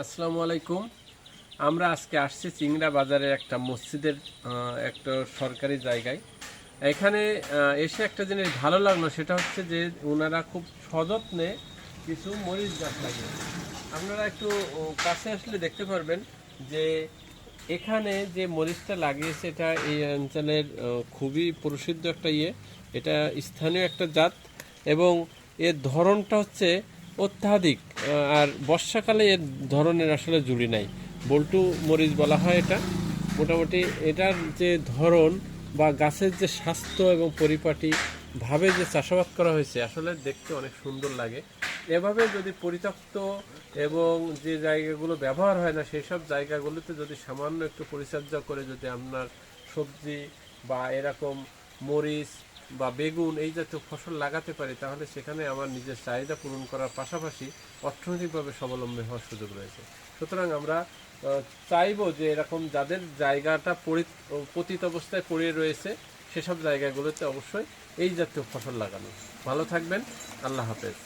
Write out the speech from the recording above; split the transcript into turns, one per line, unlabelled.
আসসালামু আলাইকুম। আমরা আজকে আসছি চিংড়া বাজারে একটা মসজিদের একটা সরকারি জায়গায়। এখানে এসে একটা জিনিস ভালো লাগলো, সেটা হচ্ছে যে ওনারা খুব সযত্নে কিছু মরিচ গাছ লাগিয়েছে। আপনারা একটু কাছে আসলে দেখতে পারবেন যে এখানে যে মরিচটা লাগিয়েছে এটা এই অঞ্চলের খুবই প্রসিদ্ধ একটা এটা স্থানীয় একটা জাত এবং এর ধরনটা হচ্ছে অত্যাধিক। আর বর্ষাকালে এর ধরনের আসলে জুড়ি নাই, বল্টু মরিচ বলা হয় এটা। মোটামুটি এটার যে ধরন বা গাছের যে স্বাস্থ্য এবং পরিপাটি ভাবে যে চাষাবাদ করা হয়েছে আসলে দেখতে অনেক সুন্দর লাগে। এভাবে যদি পরিত্যক্ত এবং যে জায়গাগুলো ব্যবহার হয় না সেই সব জায়গাগুলোতে যদি সামান্য একটু পরিচর্যা করে যদি আপনার সবজি বা এরকম মরিচ বা বেগুন এই জাতীয় ফসল লাগাতে পারি, তাহলে সেখানে আমার নিজের চাহিদা পূরণ করার পাশাপাশি অর্থনৈতিকভাবে স্বাবলম্বী হওয়ার সুযোগ রয়েছে। সুতরাং আমরা চাইবো যে এরকম যাদের জায়গাটা পতিত অবস্থায় পড়ে রয়েছে সেসব জায়গাগুলোতে অবশ্যই এই জাতীয় ফসল লাগানো। ভালো থাকবেন, আল্লাহ হাফেজ।